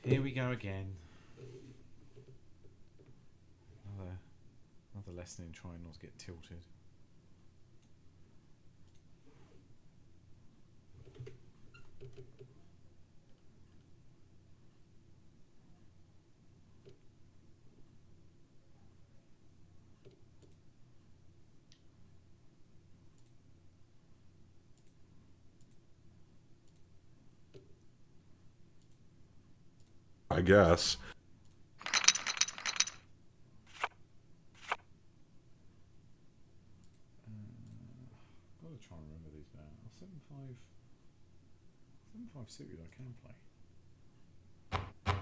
Here we go again. Another lesson in trying not to get tilted. I guess. Gotta try and remember these now. 7-5 suited I can play. That's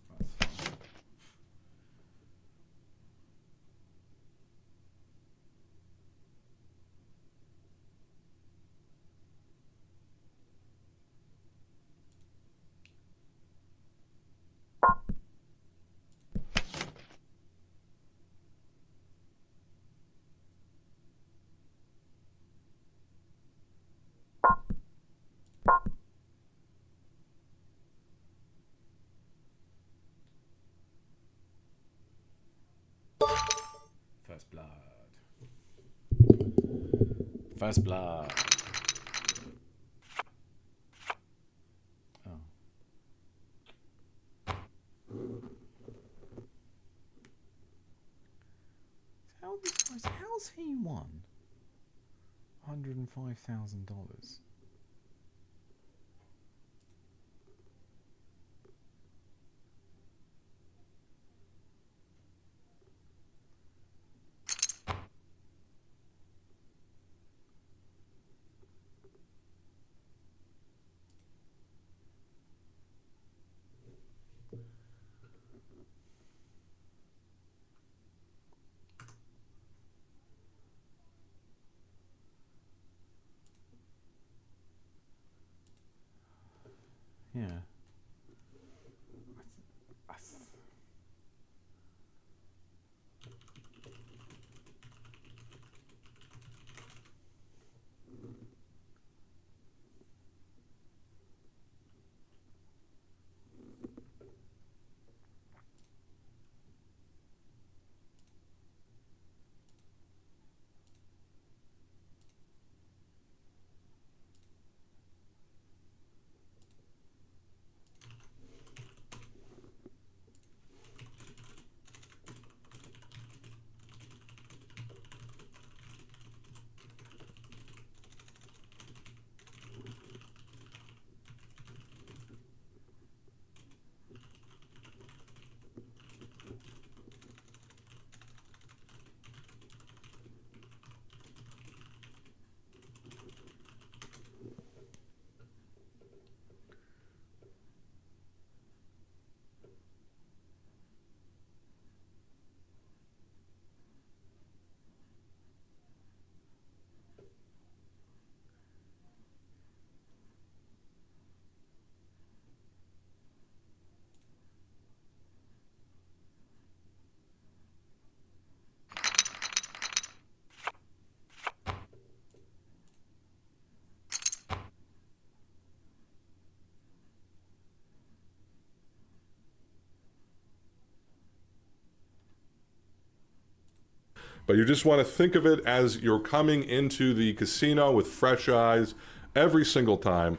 fun. First blood. First blood. Oh. How's he won $105,000? Yeah. But you just want to think of it as you're coming into the casino with fresh eyes every single time,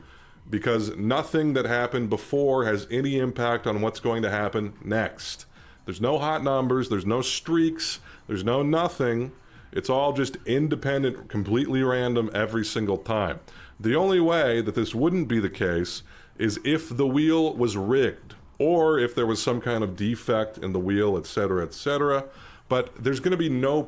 because nothing that happened before has any impact on what's going to happen next. There's no hot numbers, there's no streaks, there's no nothing. It's all just independent, completely random every single time. The only way that this wouldn't be the case is if the wheel was rigged, or if there was some kind of defect in the wheel, etc., etc. But there's going to be no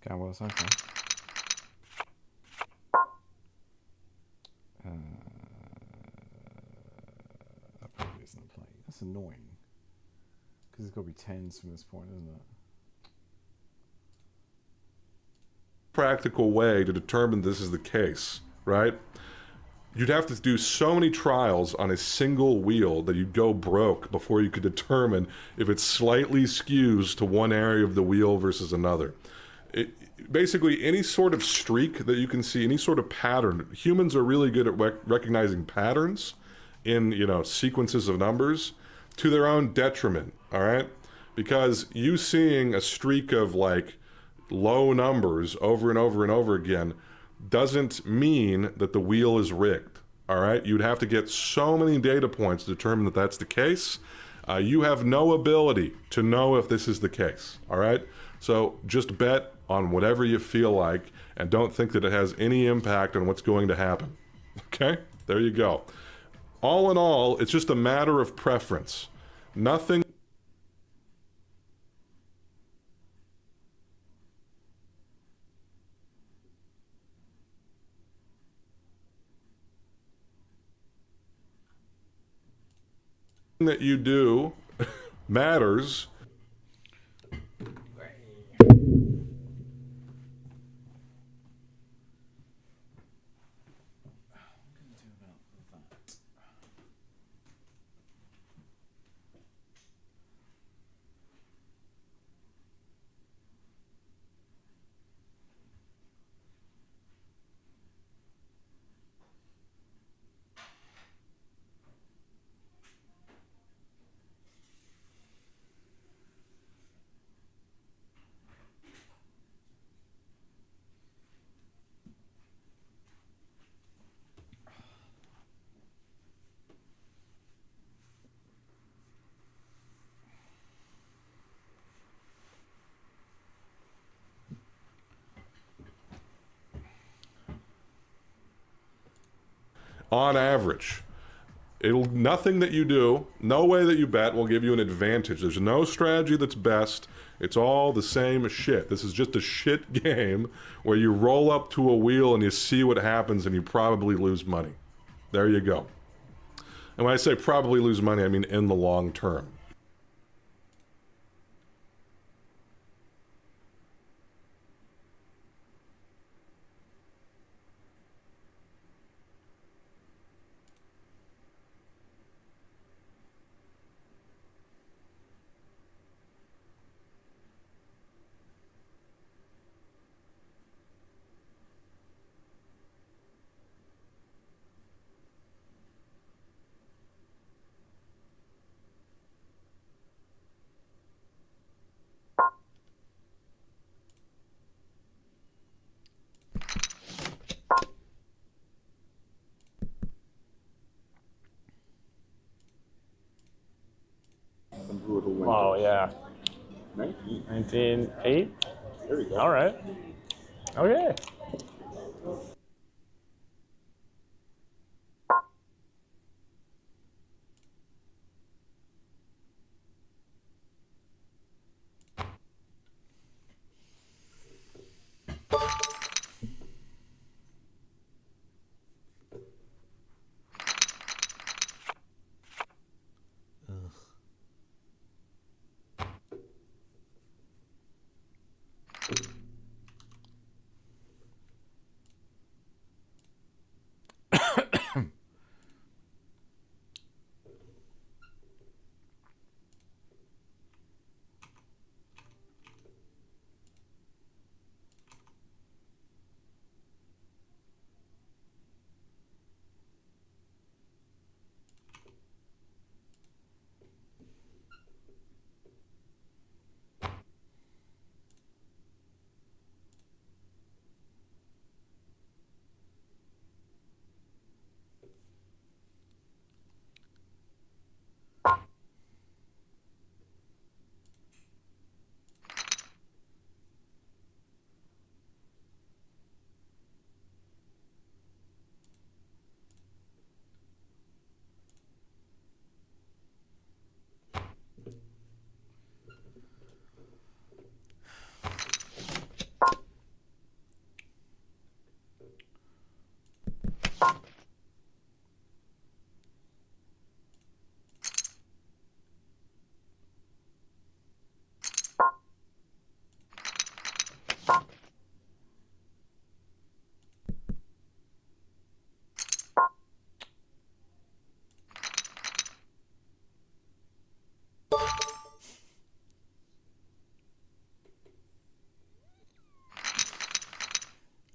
Sky was okay. That probably isn't a play. That's annoying. Because it's got to be tens from this point, isn't it? Practical way to determine this is the case, right? You'd have to do so many trials on a single wheel that you'd go broke before you could determine if it slightly skews to one area of the wheel versus another. Basically, any sort of streak that you can see, any sort of pattern, humans are really good at recognizing patterns in, sequences of numbers to their own detriment, all right? Because you seeing a streak of like low numbers over and over and over again doesn't mean that the wheel is rigged, all right? You'd have to get so many data points to determine that that's the case. You have no ability to know if this is the case, all right? So just bet on whatever you feel like and don't think that it has any impact on what's going to happen, okay? There you go. All in all, it's just a matter of preference. Nothing that you do matters. On average, nothing that you do, no way that you bet will give you an advantage. There's no strategy that's best. It's all the same shit. This is just a shit game where you roll up to a wheel and you see what happens and you probably lose money. There you go. And when I say probably lose money, I mean in the long term. Oh, yeah. 19. 1908? There we go. All right. Okay.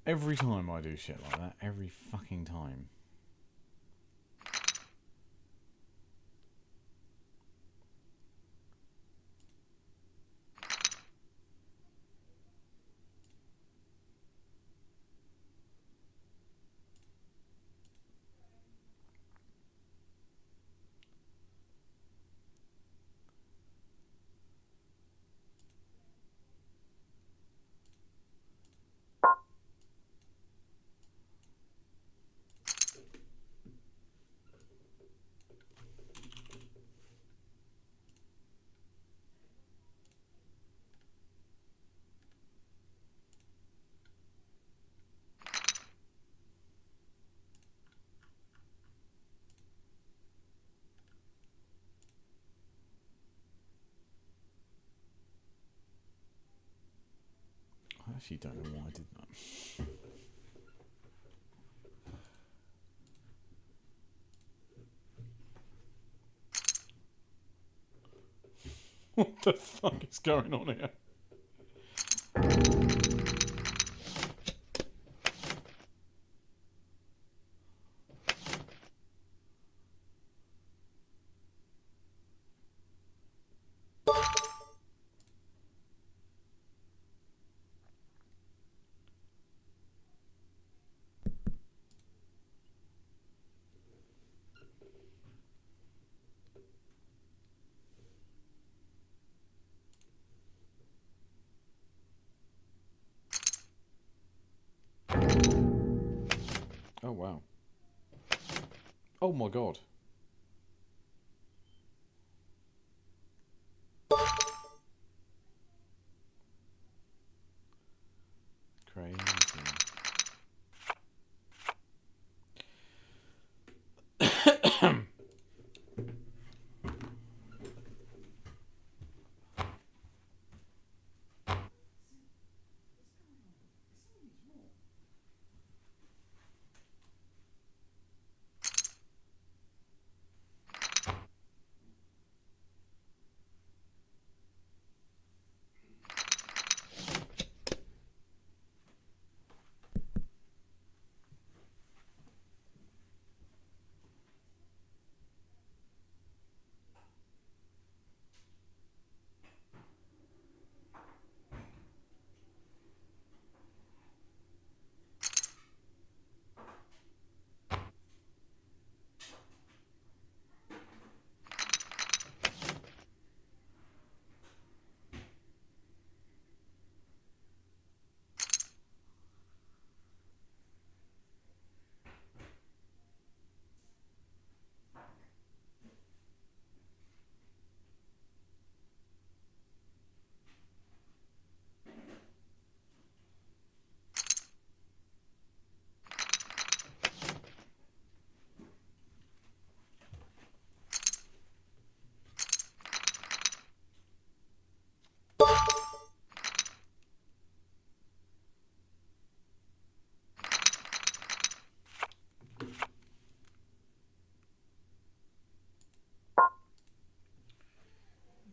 Every time I do shit like that, every fucking time. I actually don't know why I did that. What the fuck is going on here? Oh wow. Oh my god. Crazy.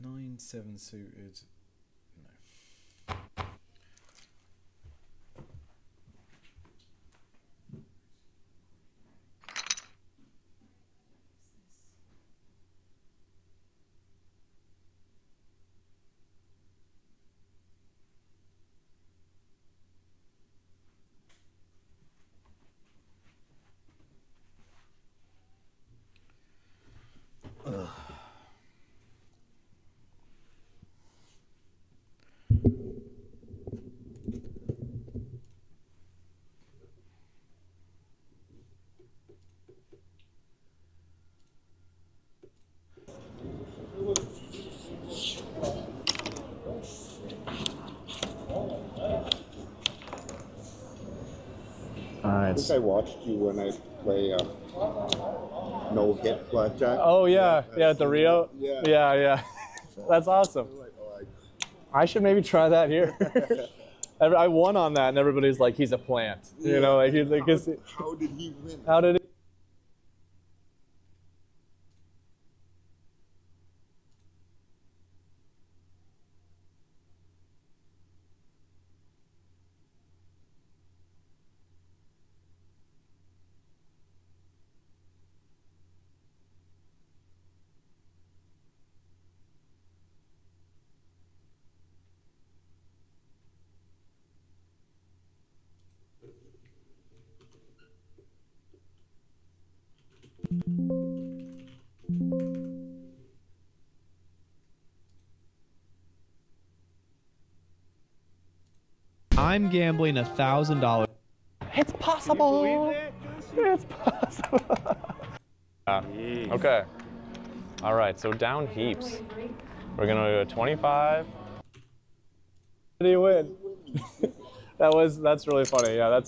Nine, seven suited. No. I think I watched you when I play no hit blackjack. Oh yeah, yeah, at the Rio. Yeah. Yeah. That's awesome. I'm like, oh, I should maybe try that here. I won on that, and everybody's like, he's a plant. You know, like he's like, How did he win? how did he? I'm gambling $1,000. It's possible. It's possible. Okay. All right. So down heaps. We're gonna do a 25. Did he win? That's really funny. Yeah,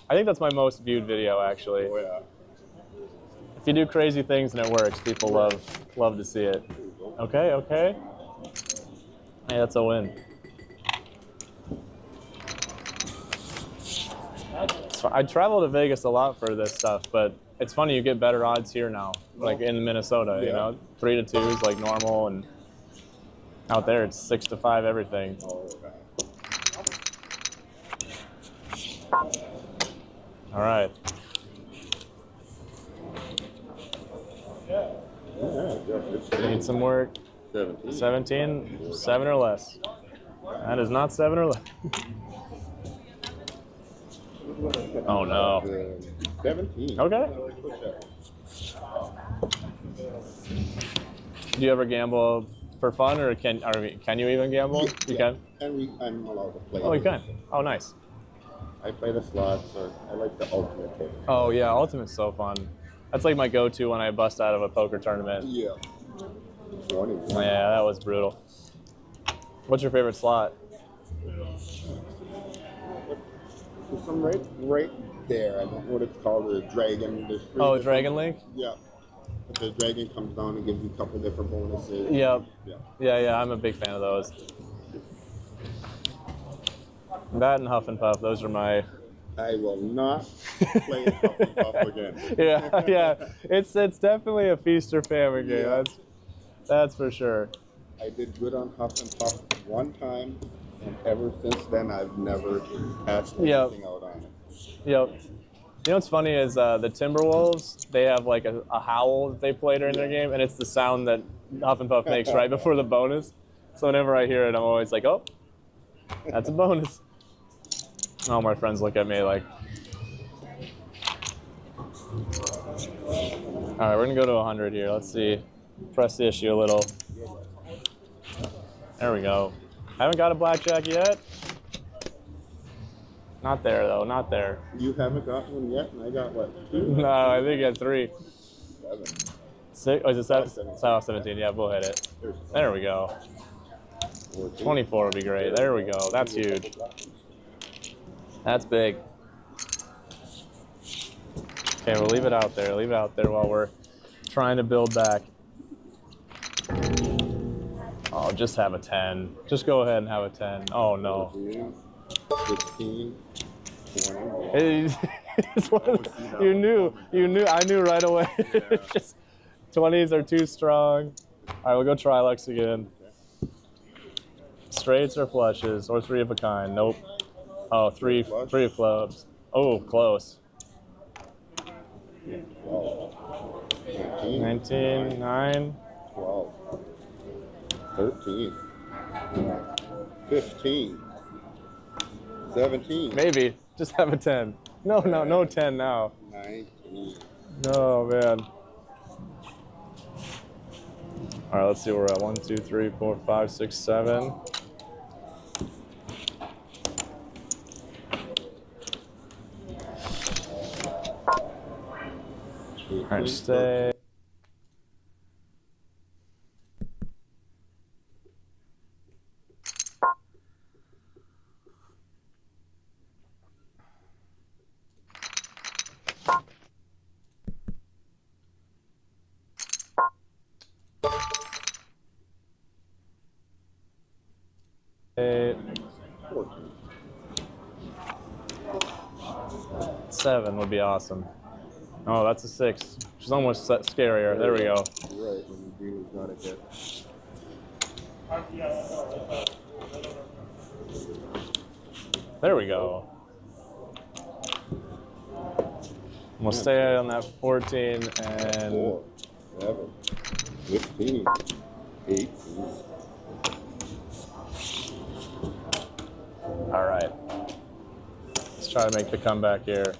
I think that's my most viewed video actually. Oh, yeah. If you do crazy things and it works, people love to see it. Okay, okay. Hey, that's a win. I travel to Vegas a lot for this stuff, but it's funny, you get better odds here now, like in Minnesota, you know, 3 to 2 is like normal, and out there it's 6 to 5 everything. Oh, All right. Need some work. 17, 7 or less. That is not 7 or less. Oh no. 17. Okay. Do you ever gamble for fun, or can you even gamble? You can. And I'm allowed to play. Oh, you can. Oh, nice. I play the slots, or I like the ultimate ticket. Oh yeah, Ultimate's so fun. That's like my go-to when I bust out of a poker tournament. Yeah. 21. Yeah, that was brutal. What's your favorite slot? There's some right there. I don't know what it's called. The dragon. There's 3 Oh, different- Dragon Link? Yeah. But the dragon comes down and gives you a couple different bonuses. Yep. Yeah. Yeah, I'm a big fan of those. That and Huff and Puff, those are my... I will not play Huff and Puff again. Yeah. It's definitely a feast or famine game. Yeah. That's for sure. I did good on Huff and Puff one time, and ever since then I've never cashed anything out on it. Yep. You know what's funny is the Timberwolves, they have like a howl that they play during their game, and it's the sound that Huff and Puff makes right before the bonus. So whenever I hear it, I'm always like, oh, that's a bonus. All my friends look at me like. All right, we're gonna go to 100 here. Let's see. Press the issue a little. There we go. Haven't got a blackjack yet. Not there though, not there. You haven't got one yet, and I got what, 2? No, I think I got 3. 7. 6, oh, is it 7? 17. Oh, 17, yeah, we'll hit it. There's There we go. 14. 24 would be great. There we go. That's huge. That's big. Okay, we'll leave it out there. Leave it out there while we're trying to build back. Oh, just have a 10. Just go ahead and have a 10. Oh, no. 16, 20. It's one of the- you knew, I knew right away. Just 20s are too strong. All right, we'll go Trilux again. Straights or flushes, or 3 of a kind. Nope. Oh, three of clubs. Oh, close. 19, 9. 12, 13, 15, 17, Maybe. Just have a 10. No 10 now. 19. No, man. All right, let's see where we're at. 1, 2, 3, 4, 5, 6, 7. All right, stay. 7 would be awesome. Oh, that's a 6. Which is almost scarier. There we go. You're right, when you really gotta get. There we go. We'll stay on that 14 and 4, 7, 15, 18. all right. Let's try to make the comeback here.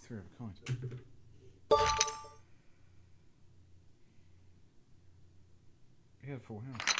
Three of a kind. He had a full house.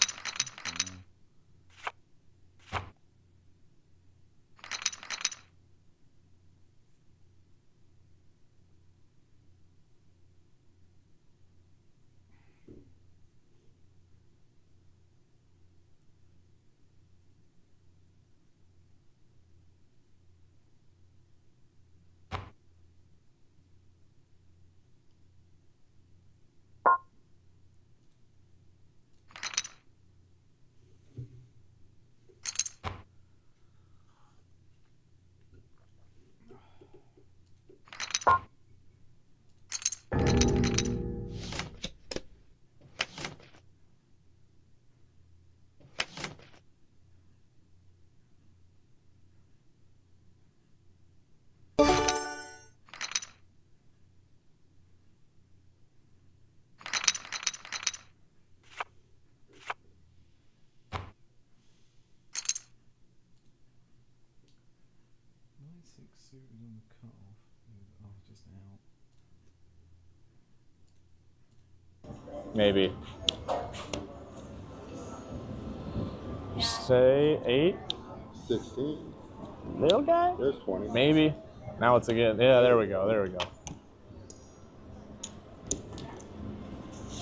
Suited on the cutoff. Oh, just out. Maybe. Say 8. 16. Little guy? There's 20. Maybe. Now it's again. Yeah, there we go. There we go.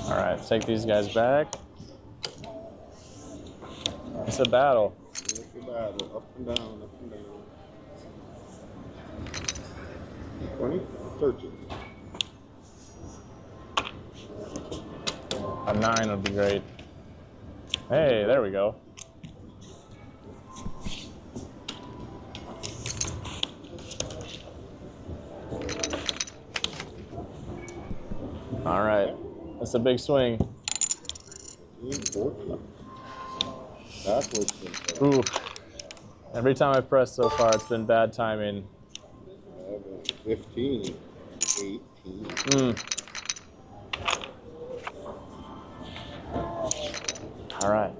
All right, take these guys back. It's a battle. It's a battle. Up and down, up and down. 20, 13. A 9 would be great. Hey, there we go. All right, that's a big swing. 14. That's what's been said. Ooh. Every time I've pressed so far, it's been bad timing. 15, 18. All right.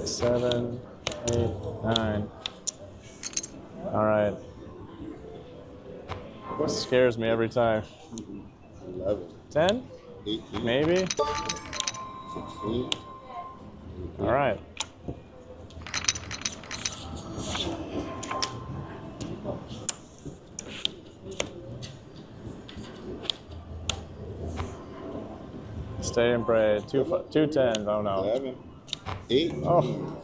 Seven, 8, 9. All right. This scares me every time. 11, 10? 18, Maybe? 16. All right. Stay and pray. 210. Oh no. 11, 8. Oh.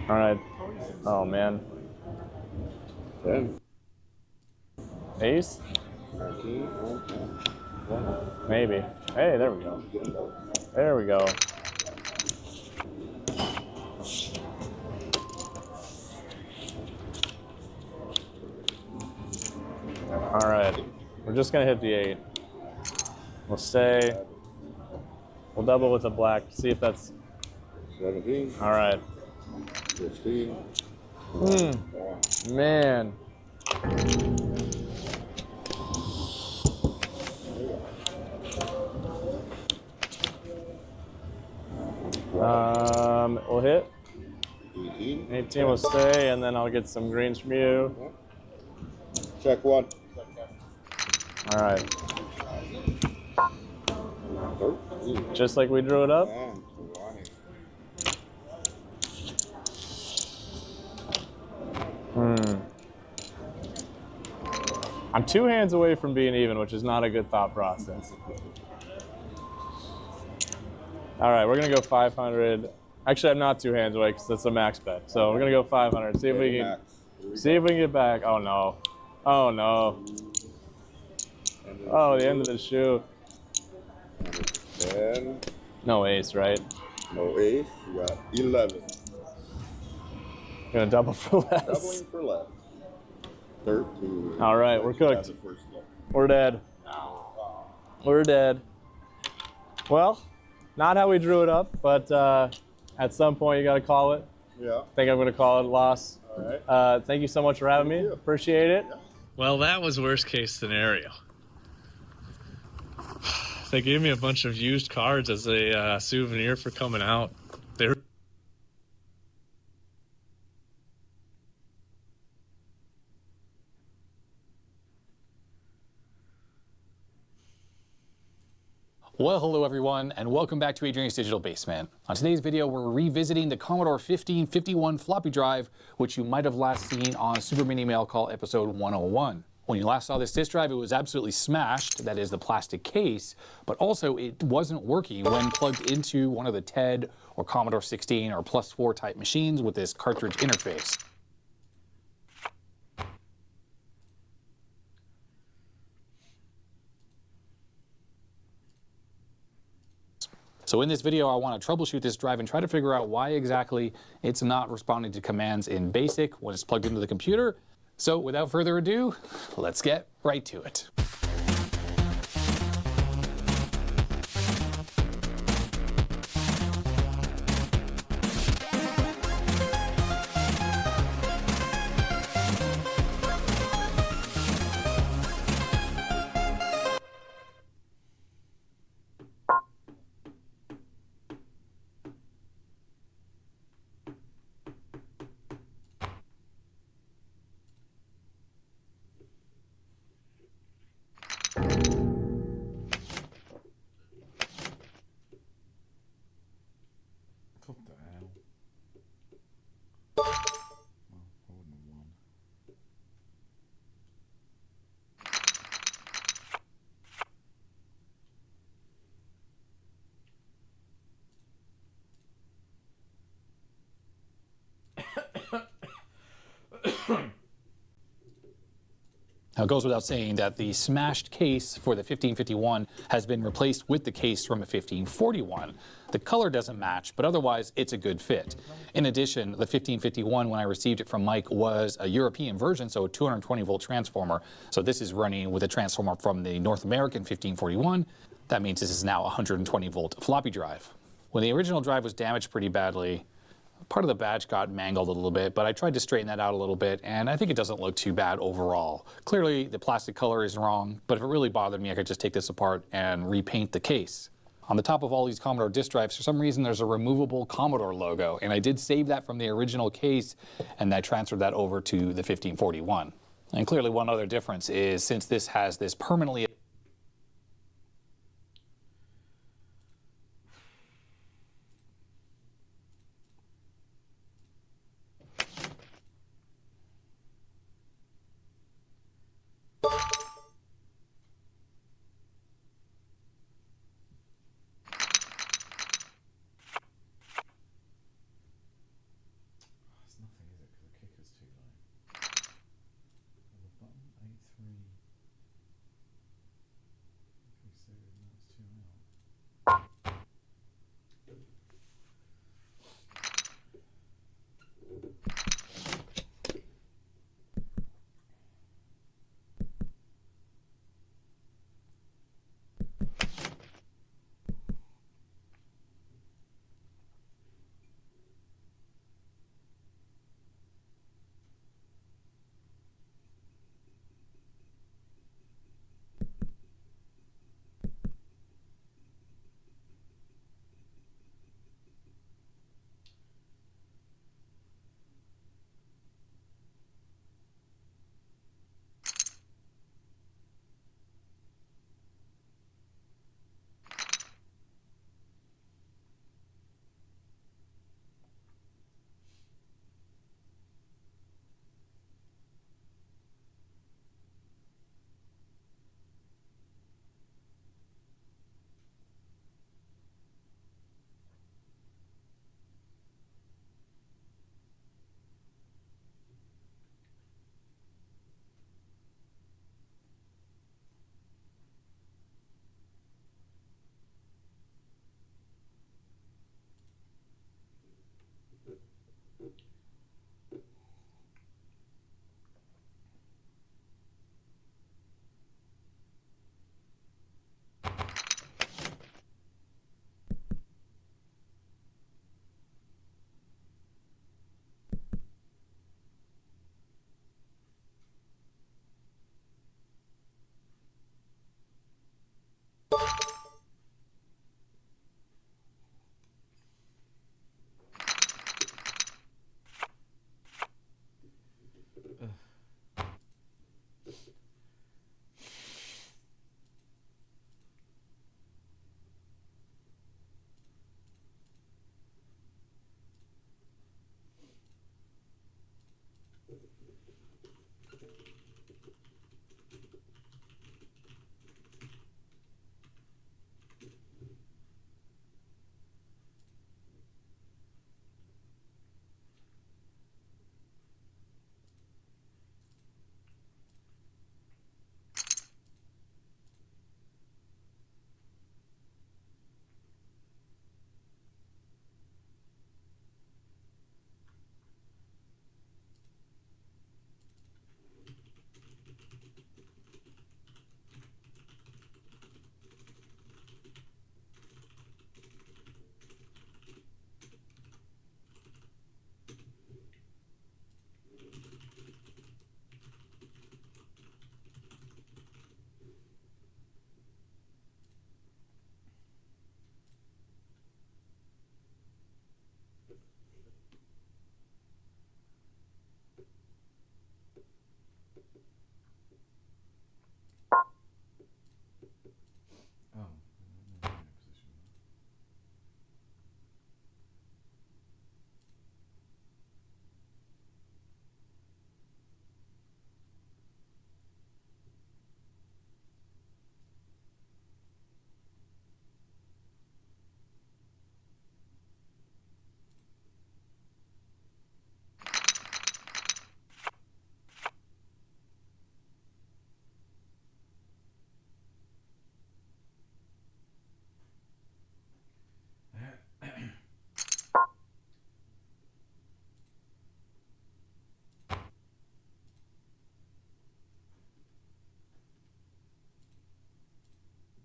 All right. Oh man. 10, Ace? 19, 10. Maybe. Hey, there we go. There we go. All right. We're just gonna hit the 8. We'll stay. We'll double with a black. See if that's 17, all right. 16. Man. We'll hit. 18. 18 will stay, and then I'll get some greens from you. Check 1. All right. 13. Just like we drew it up. And 20. I'm 2 hands away from being even, which is not a good thought process. All right, we're gonna go 500. Actually, I'm not 2 hands away because that's a max bet. So we're gonna go 500. See if we can. See if we can get back. Oh no. Oh no. Oh, the end of the shoe. 10. No ace, right? No ace. You got 11. Gonna double for less. Doubling for less. 13. All right, we're cooked. That's the first look. We're dead. We're dead. Well, not how we drew it up, but at some point you got to call it. Yeah. I think I'm going to call it a loss. All right. Thank you so much for having me. Appreciate it. Well, that was worst case scenario. They gave me a bunch of used cards as a souvenir for coming out. They're Well, hello everyone, and welcome back to Adrian's Digital Basement. On today's video, we're revisiting the Commodore 1551 floppy drive, which you might have last seen on Super Mini Mail Call episode 101. When you last saw this disk drive, it was absolutely smashed, that is the plastic case, but also it wasn't working when plugged into one of the TED or Commodore 16 or Plus 4 type machines with this cartridge interface. So in this video, I want to troubleshoot this drive and try to figure out why exactly it's not responding to commands in BASIC when it's plugged into the computer. So without further ado, let's get right to it. What the hell? Well, I wouldn't have won. Now, it goes without saying that the smashed case for the 1551 has been replaced with the case from a 1541. The color doesn't match, but otherwise it's a good fit. In addition, the 1551, when I received it from Mike, was a European version, so a 220 volt transformer. So this is running with a transformer from the North American 1541. That means this is now a 120 volt floppy drive. When the original drive was damaged pretty badly, part of the badge got mangled a little bit, but I tried to straighten that out a little bit, and I think it doesn't look too bad overall. Clearly, the plastic color is wrong, but if it really bothered me, I could just take this apart and repaint the case. On the top of all these Commodore disk drives, for some reason, there's a removable Commodore logo, and I did save that from the original case, and I transferred that over to the 1541. And clearly, one other difference is since this has this permanently It's nothing, is it? Because the kicker's too low. And the button, A3.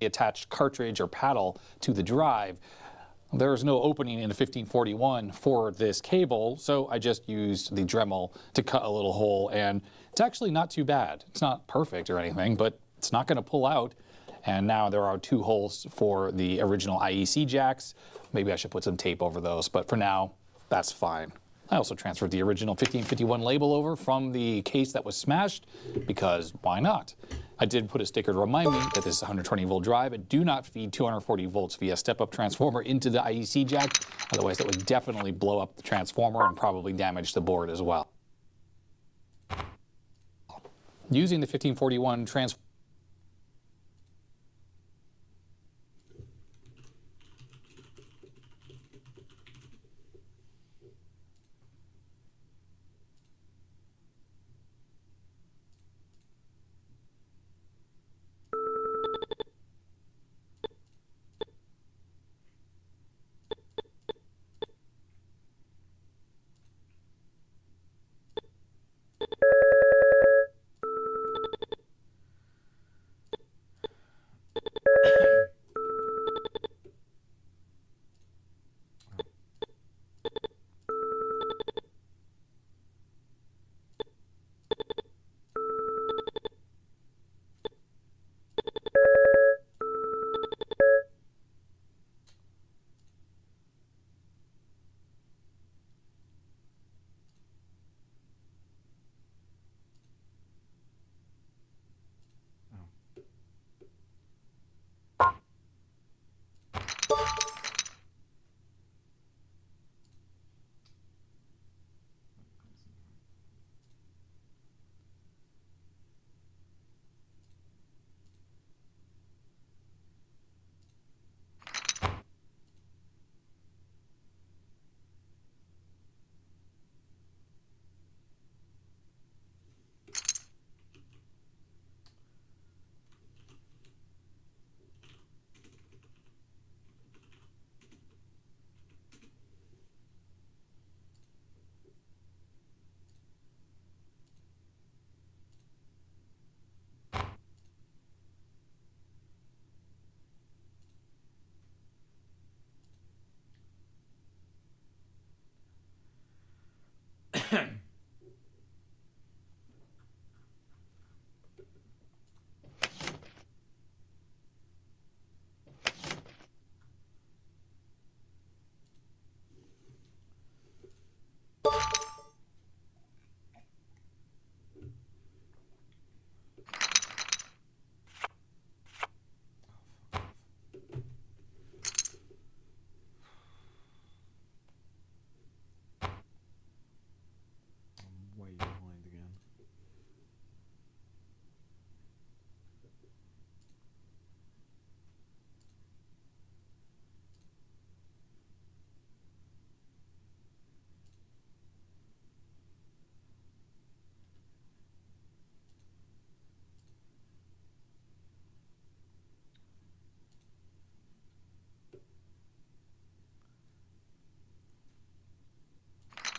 attached cartridge or paddle to the drive. There is no opening in the 1541 for this cable, so I just used the Dremel to cut a little hole, and it's actually not too bad. It's not perfect or anything, but it's not going to pull out. And now there are 2 holes for the original IEC jacks. Maybe I should put some tape over those, but for now, that's fine. I also transferred the original 1551 label over from the case that was smashed, because why not? I did put a sticker to remind me that this is a 120 volt drive and do not feed 240 volts via step-up transformer into the IEC jack. Otherwise, that would definitely blow up the transformer and probably damage the board as well. Using the 1541 transformer, Way behind again.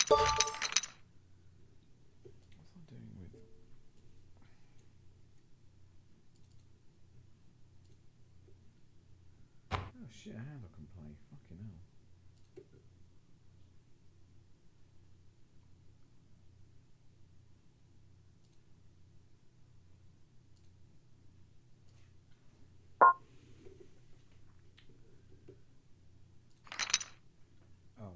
What's I doing with? Oh shit, a handle can play. Fucking hell. Oh.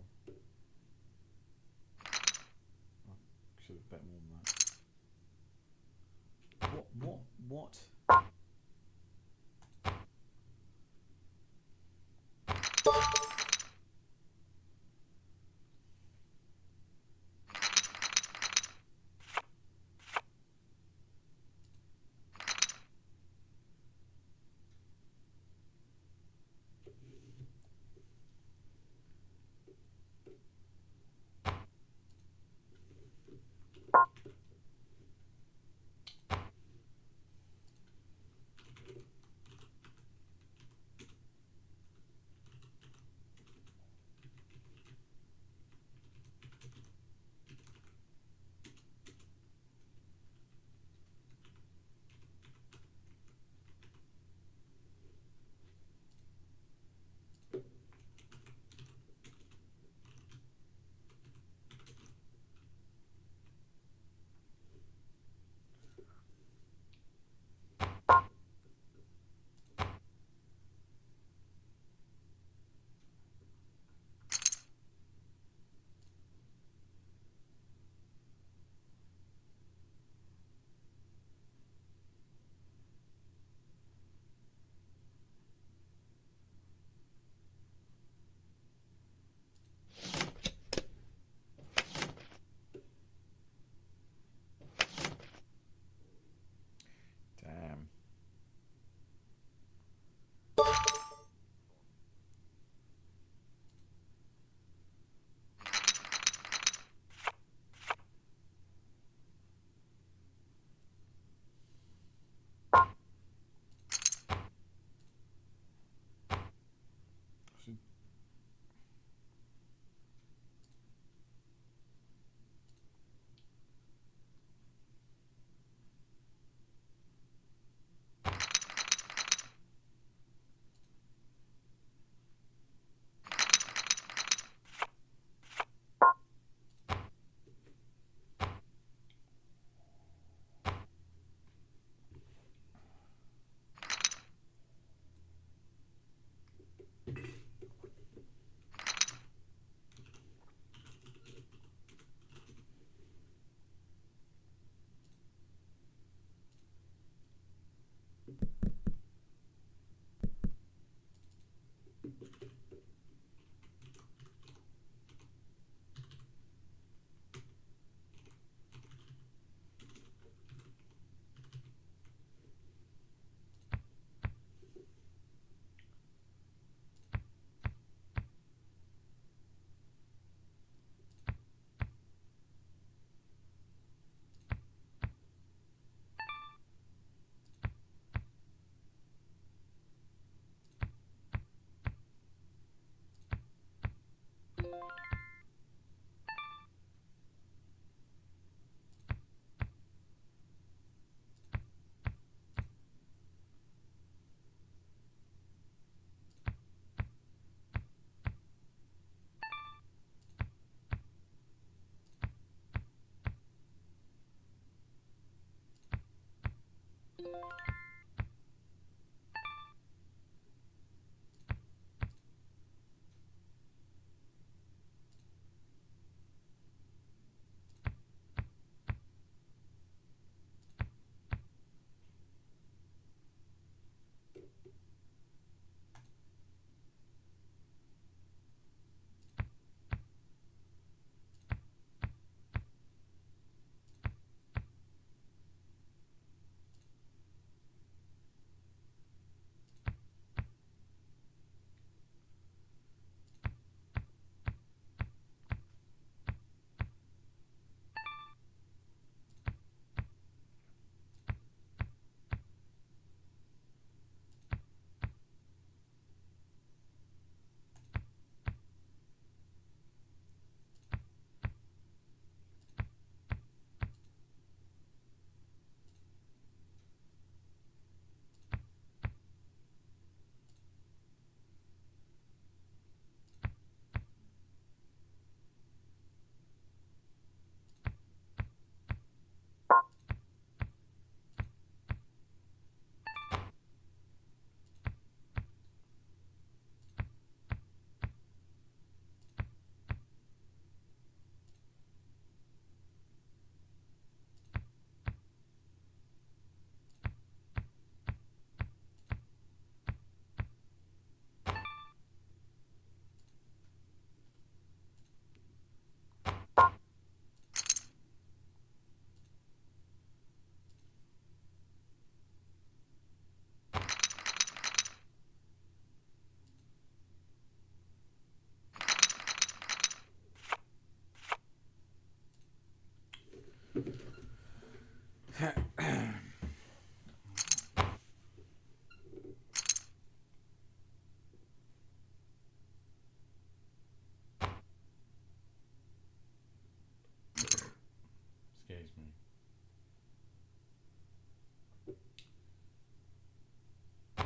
I should have bet more than that. What? Scares me. I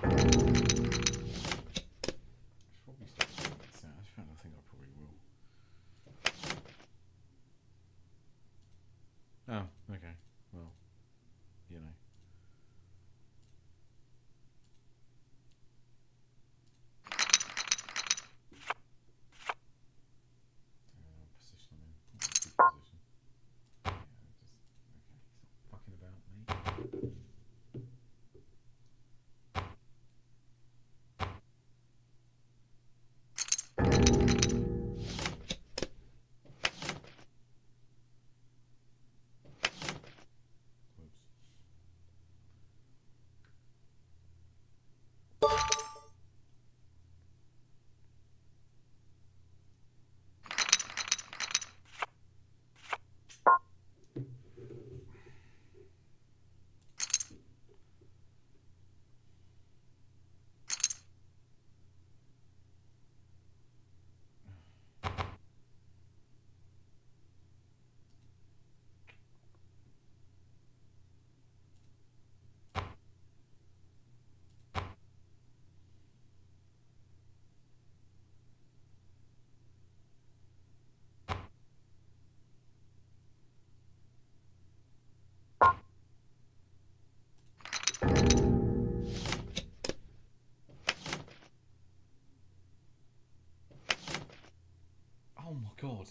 should probably start doing this out. I think I probably will. Oh, okay. Well, you know. Position I'm in. Not a good position. Yeah, just okay. Stop fucking about, mate. Whoops. Oh my god.